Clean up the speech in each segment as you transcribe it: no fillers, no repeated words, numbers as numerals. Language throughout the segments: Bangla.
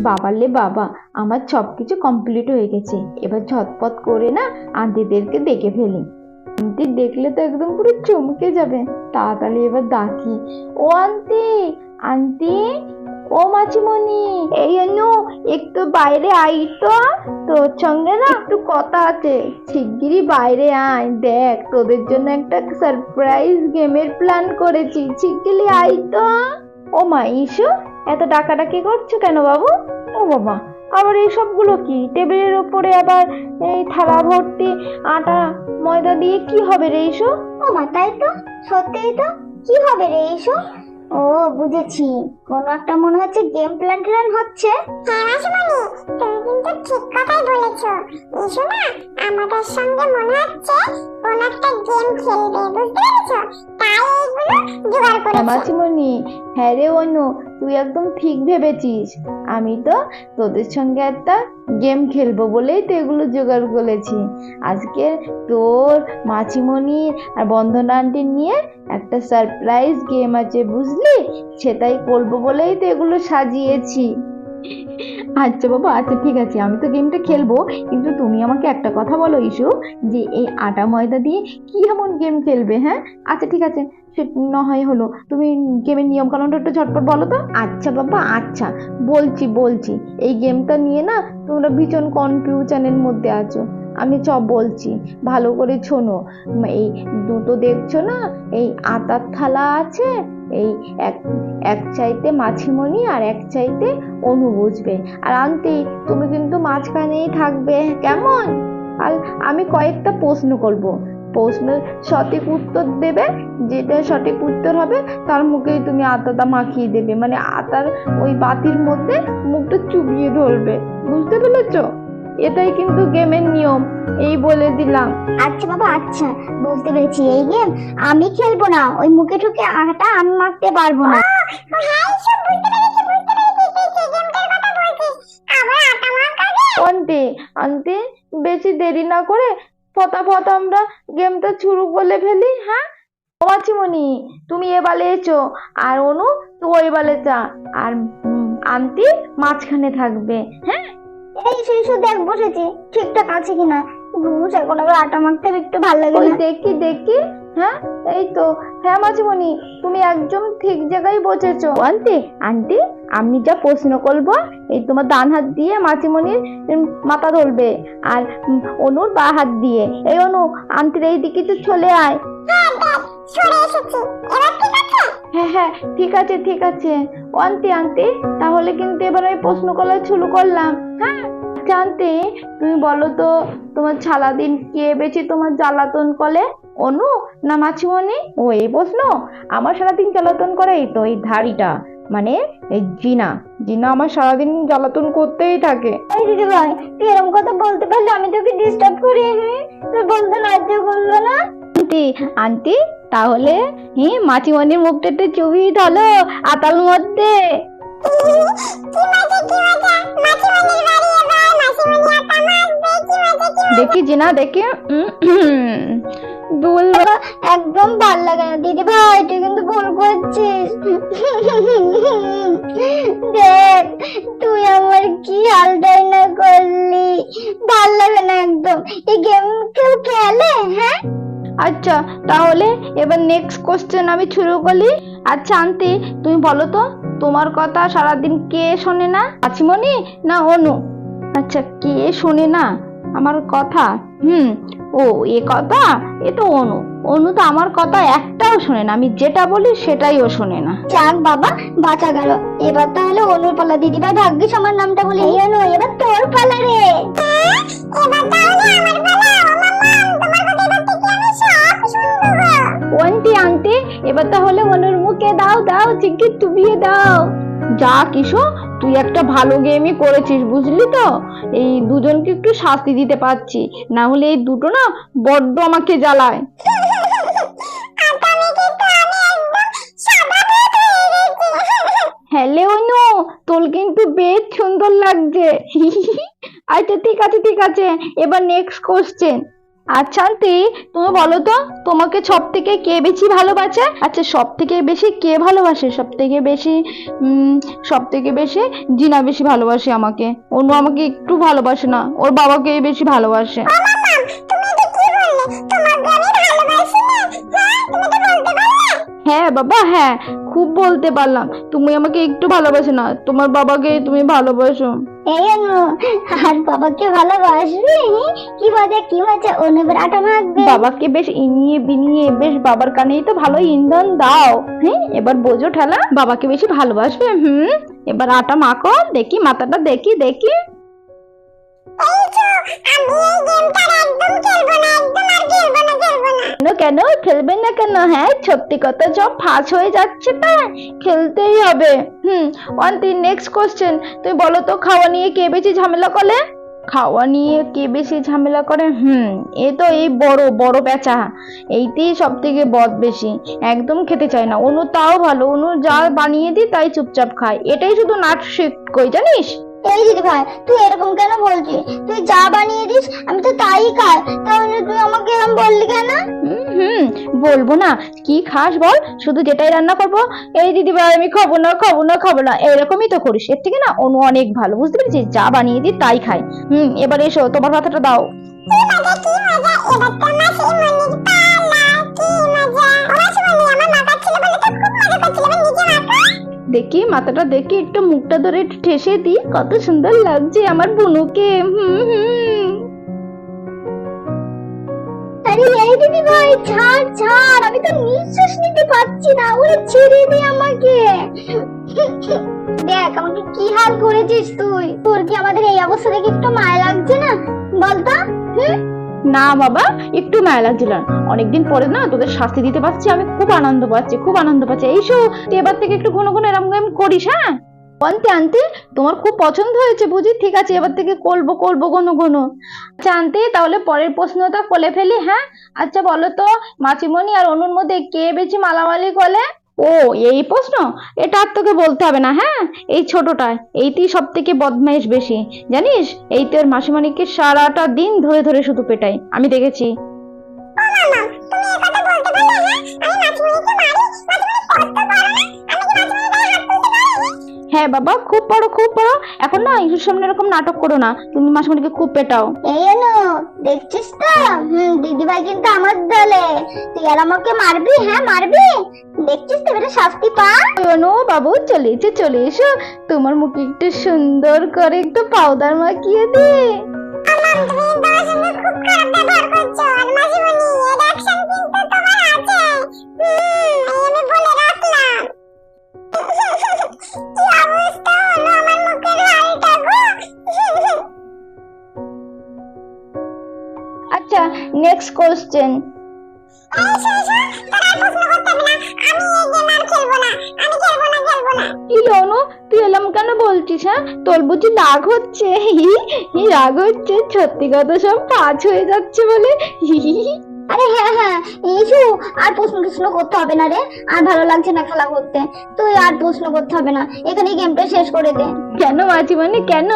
বাবালে বাবা, আমার সবকিছু কমপ্লিট হয়ে গেছে। এবার ঝটপট করে না আন্টিদেরকে দেখে ফেলি। আন্টি দেখলে তো একদম পুরো চমকে যাবে। তাড়াতাড়ি এবার ডাকি, ও আন্টি, আন্টি, ও মাছিমণি, এই এনো একটু বাইরে আই তো, তোর সঙ্গে না একটু কথা আছে। শিগগিরই বাইরে আয়, দেখ তোদের জন্য একটা সারপ্রাইজ গেমের প্ল্যান করেছি, শিগগিরই আই তো। ও মা, ইসু এত ডাকাডাকি করছো কেন বাবু? ও বাবা, আবার এই সবগুলো কি? টেবিলের উপরে আবার এই থালা ভর্তি আটা ময়দা দিয়ে কি হবে রে ইসু? ও মা, তাই তো, সত্যিই তো, কি হবে রে এসো? ও বুঝেছি, কোন একটা মনে হচ্ছে গেম প্ল্যান হচ্ছে। হ্যাঁ মাসিমণি, তুমি কিন্তু ঠিক কথাই বলেছো। এসো না, আমাদের সঙ্গে মনে হচ্ছে কোন একটা গেম খেলবে, বুঝতে পেরেছো? তাই এইগুলো জোগাড় করেছি। মাছিমণি, হ্যাঁ রে অনু, তুই একদম ঠিক ভেবেছিস। আমি তো তোদের সঙ্গে একটা গেম খেলবো বলেই তো এগুলো জোগাড় করেছি। আজকে তোর, মাছিমণি আর বন্দনা আন্টি নিয়ে একটা সারপ্রাইজ গেম আছে, বুঝলি? সেটাই করবো বলেই তো এগুলো সাজিয়েছি। আচ্ছা বাবা, আচ্ছা ঠিক আছে, আমি তো গেমটা খেলবো, কিন্তু তুমি আমাকে একটা কথা বলো ইস্যু, যে এই আটা ময়দা দিয়ে কি এমন গেম খেলবে? হ্যাঁ, আচ্ছা ঠিক আছে, সে না হয় হলো, তুমি গেমের নিয়ম কানুনটা একটু ঝটপট বলো তো। আচ্ছা বাবা, আচ্ছা বলছি। এই গেমটা নিয়ে না তোমরা ভীষণ কনফিউশনের মধ্যে আছো। আমি সব বলছি, ভালো করে শোনো। এই দুটো দেখছো না, এই আটার থালা আছে, এই এক এক চাইতে মাছিমণি আর এক চাইতে অনু বুঝবে। আর আন্টি, তুমি কিন্তু মাঝখানেই থাকবে, কেমন? আর আমি কয়েকটা প্রশ্ন করব, প্রশ্নের সঠিক উত্তর দেবে। যেটা সঠিক উত্তর হবে তার মুখেই তুমি আটাটা মাখিয়ে দেবে, মানে আটার ওই বাতির মধ্যে মুখটা চুবিয়ে ধরবে, বুঝতে পেরেছো? এটাই কিন্তু গেমের নিয়ম, এই বলে দিলাম। আচ্ছা বাবা, আচ্ছা বুঝতে পেরেছি। এই গেম আমি খেলবো না, ওই মুখে ঠুকে আটা আমি মাখতে পারবো না। আন্টি, আন্টি, বেশি দেরি না করে ফটাফট আমরা গেমটা শুরু করে ফেলি। হ্যাঁ, মাছিমণি তুমি এবারে এসো, আর অনু তো ওই বালে যা, আর আন্টি মাঝখানে থাকবে। হ্যাঁ, এই শিশু দেখ বসেছি, ঠিকঠাক আছে কিনা। ঘুষ এখন আবার আটা মাখতে একটু ভালো লাগে ওই না। দেখি। হ্যাঁ, এই তো। হ্যাঁ মাছিমণি, তুমি একদম ঠিক জায়গায় বসেছো। আন্টি, আন্টি, আমি যা প্রশ্ন করবো, এই তোমার ডান হাত দিয়ে মাছিমণির মাথা ধরবে, আর অনুর বা হাত দিয়ে। এই অনু, আন্টির এই দিকে তো চলে আয়। হ্যাঁ, ঠিক আছে। ও আন্টি, তাহলে কিন্তু এবার আমি প্রশ্ন করা শুরু করলাম। হ্যাঁ, আন্টি, তুমি বলো তো, তোমার সারাদিন কে বেশি তোমার জ্বালাতন করে, অনু না মাছিমণি? ও এই প্রশ্ন? আমার সারাদিন জ্বালাতন করে এই তো এই ধাড়িটা, মানে এই জিনা আমার সারাদিন জ্বালাতন করতেই থাকে। এই দিদি ভাই, তুই এরকম কথা বলতে পারলে আমি তোকে ডিস্টার্ব করি, তুই বলতে লজ্জা করলো না? আন্টি, তাহলে মাছিমণির মুখটা একটু চুবিয়ে ধরো আতাল মধ্যে। দেখি জিনা, দেখি। দুল একদম ভাল লাগে না দিদি ভাই, তুই কিন্তু ভুল করছিস। দেখ তুই আমার কি হালটাই না করলি, ভাল লাগে না একদম। এই গেম কেউ খেলে? হ্যাঁ, আচ্ছা, তাহলে এবার নেক্সট কোশ্চেন আমি শুরু করি। আচ্ছা আন্টি, তুমি বলো তো, তোমার কথা সারাদিন কে শোনে না, মাছিমণি না অনু? আচ্ছা, কে শোনে না আমার কথা? ও এ কথা, এ তো অনু তো আমার কথা একটাও শোনে না, আমি যেটা বলি সেটাই ও শোনে না। যাক বাবা, বাঁচা গেল। এবার তাহলে অনুর পালা। দিদি ভাই ভাগ্যিস আমার নামটা বলে। এই অনু, এবার তোর পালা রে। এবার তাহলে আমার পালা। আন্টি, এবার তাহলে অনুর মুখে দাও চিকি চুবিয়ে দাও। যা কিশো, তুই একটা ভালো গেমই করেছিস, বুঝলি তো? এই দুজনকে একটু শাস্তি দিতে পারছি, না হলে এই দুটো না বড্ড আমাকে জ্বালায়। হ্যালো অনু, তোর কিন্তু বেশ সুন্দর লাগছে। আচ্ছা ঠিক আছে, এবার নেক্সট কোশ্চেন। আচ্ছা আন্টি, তুমি বলো তো তোমাকে সব থেকে কে বেশি ভালোবাসে? আচ্ছা সব থেকে বেশি কে ভালোবাসে? সব থেকে বেশি জিনা বেশি ভালোবাসে আমাকে। অনু আমাকে একটু ভালোবাসে না, ওর বাবাকে বেশি ভালোবাসে। তুমি এটা কি বললে? তোমাকে আমি ভালোবাসি না? হ্যাঁ, তুমি তো বলতে পারলে। হ্যাঁ বাবা, হ্যাঁ খুব বলতে পারলাম। তুমি আমাকে একটু ভালোবাসো না, তোমার বাবাকে তুমি ভালোবাসো। এই অনু, আর বাবাকে ভালোবাসবি? কি মজা কি মজা, অনু আটা মাখবে। বাবাকে বেশ ইনিয়ে বিনিয়ে বেশ বাবার কানেই তো ভালো ইন্ধন দাও। হ্যাঁ এবার বোঝো ঠেলা, বাবাকে বেশি ভালোবাসবে। এবার আটা মাখো, দেখি মাথাটা দেখি দেখি। এই তো, আমি এই গেমটা একদম খেলবো না, একদম আর খেলবো না, খেলবো না। কেন খেলবেন না কেন? হ্যাঁ সত্যি কথা সব ফাঁস হয়ে যাচ্ছে, তাই খেলতেই হবে। অন্তি নেক্সট কোশ্চেন, তুই বলো তো খাওয়া নিয়ে কে বেশি ঝামেলা করে? খাওয়া নিয়ে কে বেশি ঝামেলা করে? এ তো এই বড় বড় পেঁচা, এইতেই সব থেকে বদ বেশি, একদম খেতে চায় না। অনু তাও ভালো, অনু যা বানিয়ে দিই তাই চুপচাপ খায়, এটাই শুধু নাট শিফট কই জানিস। এই দিদি ভাই, তুই এরকম কেন বলছিস? তুই যা বানিয়ে দিস আমি তো তাই খাই, তাহলে তুই আমাকে এরকম বললি কেন? বলবো না, কি খাস বল, শুধু যেটাই রান্না করবো এই দিদি ভাই আমি খাবো না খাবো না খাবো না, এরকমই তো করিস। এর থেকে না অনু অনেক ভালো, বুঝতে পেরেছিস, যা বানিয়ে দিই তাই খাই। এবার এসো তোমার কথাটা দাও। কি মজা কি মজা, এবার তো মাসিমণির পালা, কি মজা। মাসিমণি আমার মাথা ছিল বলে তো খুব মজা করছিল, এবার নিজে মাখো। দেখি মাথাটা দেখি, একটু মুখটা ধরে একটু ঠেসে দিই, কত সুন্দর লাগছে আমার বুনুকে। আরে এই দিদি ভাই, ছাড় ছাড়, আমি তো নিঃশ্বাস নিতে পারছি না, ওরে ছেড়ে দে আমাকে। দেখ আমাকে কি হাল করেছিস তুই, তোর কি আমাদের এই অবস্থা দেখে একটু মায়া লাগছে না বলতো? না বাবা, একটু মায়া লাগছিল না, অনেকদিন পরে না তোদের শাস্তি দিতে পারছি, আমি খুব আনন্দ পাচ্ছি, খুব আনন্দ পাচ্ছি। এইসো তুই এবার থেকে একটু ঘন ঘন এরম গেম করিস। হ্যাঁ আনতে আনতে তোমার খুব পছন্দ হয়েছে বুঝি, ঠিক আছে এবার থেকে করবো করবো ঘন ঘন। আচ্ছা আনতে, তাহলে পরের প্রশ্নটা বলে ফেলি। হ্যাঁ আচ্ছা বলো তো মাসিমণি আর অনুর মধ্যে কে বেশি মালামালি করে? ও এই প্রশ্ন, এটা আর তোকে বলতে হবে না। হ্যাঁ এই ছোটটা, এইতেই সব থেকে বদমাইশ বেশি জানিস, এই তোর মাসিমণিকে সারাটা দিন ধরে ধরে শুধু পেটাই, আমি দেখেছি। ও মামা, তুমি এই কথা বলতে পারলে? হ্যাঁ, আমি মাসিমণিকে মারি, মাসিমণি কত বড় না, আমি কি মাসিমণির গায়ে হাত তুলতে পারি? হ্যাঁ বাবা খুব বড় খুব বড়, এখন না ইসুর সামনে এরকম নাটক করো না, তুমি মাসিমণিকে খুব পেটাও। এই অনু, দেখছিস তো দিদি ভাই কিন্তু আমার দলে, তুই আর আমাকে মারবি? হ্যাঁ মারবি, দেখছিস তো এবারে শাস্তি পা। অনু বাবু চলে এসো, তোমার মুখে একটু সুন্দর করে একটু পাউডার মাখিয়ে দে। আমার তুমি তোমার সঙ্গে খুব খারাপ ব্যবহার করছো, আর মাসিমণি এর অ্যাকশন কিন্তু তোমার আছে। আমি বলে রাখলাম। কি অবস্থা হলো আমার মুখের হালটা গো। আচ্ছা নেক্সট কোশ্চেন। কি অনু, তুই এলাম কেন বলছিস? হ্যাঁ তোর বুঝি রাগ হচ্ছে? রাগ হচ্ছে, সত্যি কথা সব কাজ হয়ে যাচ্ছে বলে। আরে হ্যাঁ হ্যাঁ, এইসু আর প্রশ্ন করতে হবে না রে, আর ভালো লাগছে না খেলা করতে, তুই আর প্রশ্ন করতে হবে না, এখানে গেমটা শেষ করে দে। কেন মাসিমণি কেন?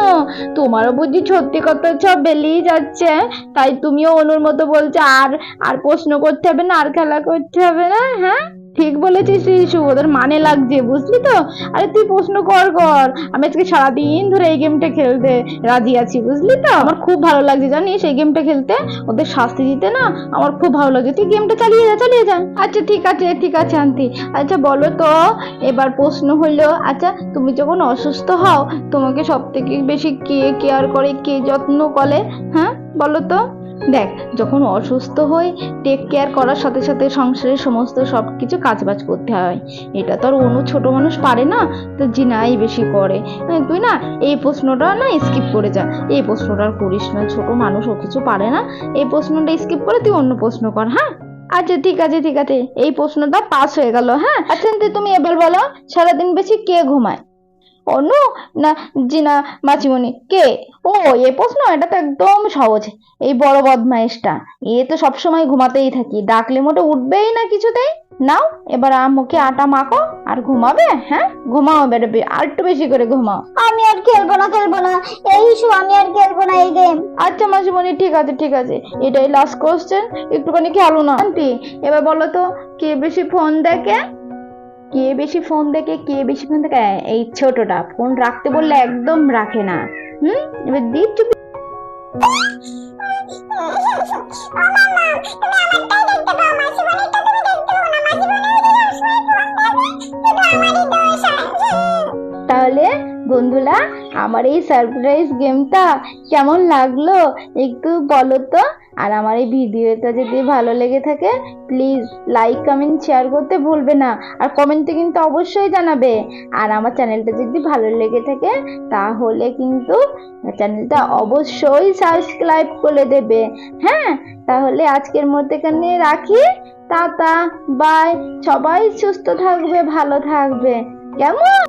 তোমারও বুঝি সত্যি কথা সব বেরিয়ে যাচ্ছে, তাই তুমিও অনুর মতো বলছো আর আর প্রশ্ন করতে হবে না, আর খেলা করতে হবে না? হ্যাঁ ঠিক বলেছিস রিশু, ওদের মানে লাগছে বুঝলি তো। আরে তুই প্রশ্ন কর, আমি আজকে সারাদিন ধরে এই গেমটা খেলতে রাজি আছি, বুঝলি তো। আমার খুব ভালো লাগছে জানিস এই গেমটা খেলতে, ওদের শাস্তি দিতে না আমার খুব ভালো লাগছে। তুই গেমটা চালিয়ে যা। আচ্ছা ঠিক আছে আন্টি। আচ্ছা বলো তো এবার প্রশ্ন হলো, আচ্ছা তুমি যখন অসুস্থ হও তোমাকে সব থেকে বেশি কে কেয়ার করে, কে যত্ন করে? হ্যাঁ বলো তো। দেখ যখন অসুস্থ হই টেক কেয়ার করার সাথে সাথে সংসারের সমস্ত সবকিছু কাজবাজ করতে হয়, এটা তো আর অনু ছোট মানুষ পারে না, তো জিনাই বেশি করে। তুই না এই প্রশ্নটা না স্কিপ করে যা, এই প্রশ্নটা আর করিস না, ছোট মানুষ ও কিছু পারে না, এই প্রশ্নটা স্কিপ করে তুই অন্য প্রশ্ন কর। হ্যাঁ আচ্ছা ঠিক আছে, এই প্রশ্নটা পাস হয়ে গেল। হ্যাঁ আচ্ছা তুমি এবার বলো সারাদিন বেশি কে ঘুমায়? ও অনু না জিনা মাসিমণি কে? ও, এ প্রশ্ন? এটা তো একদম সহজ। এই বড় বদমাইশটা, এ তো সবসময় ঘুমাতেই থাকি, ডাকলে মোটে উঠবেই না কিছুতেই। নাও এবার মুখে আটা মাখো আর ঘুমাবে। হ্যাঁ, ঘুমাও এবার, আর একটু বেশি করে ঘুমাও। আমি আর খেলবো না এই ইস্যু, আমি আর খেলবো না এই গেম। আচ্ছা মাসিমণি, ঠিক আছে ঠিক আছে, এটাই লাস্ট কোশ্চেন, একটুখানি খেলো না। আন্টি এবার বলো তো, কে বেশি ফোন দেখে? কে বেশি ফোন দেখে? কে বেশি ফোন দেখে? এই ছোটটা ফোন রাখতে বললে একদম রাখে না। এবার দিচ্ছি। তাহলে বন্ধুরা, আমার এই সারপ্রাইজ গেমটা কেমন লাগলো একটু বলো তো। আর আমার এই ভিডিওটা যদি ভালো লেগে থাকে, প্লিজ লাইক কমেন্ট শেয়ার করতে ভুলবে না, আর কমেন্টে কিন্তু অবশ্যই জানাবে। আর আমার চ্যানেলটা যদি ভালো লেগে থাকে তাহলে কিন্তু চ্যানেলটা অবশ্যই সাবস্ক্রাইব করে দেবে। হ্যাঁ, তাহলে আজকের মধ্যে এখানে রাখি। Tata, bye. সবাই সুস্থ থাকবে, ভালো থাকবে, কেমন?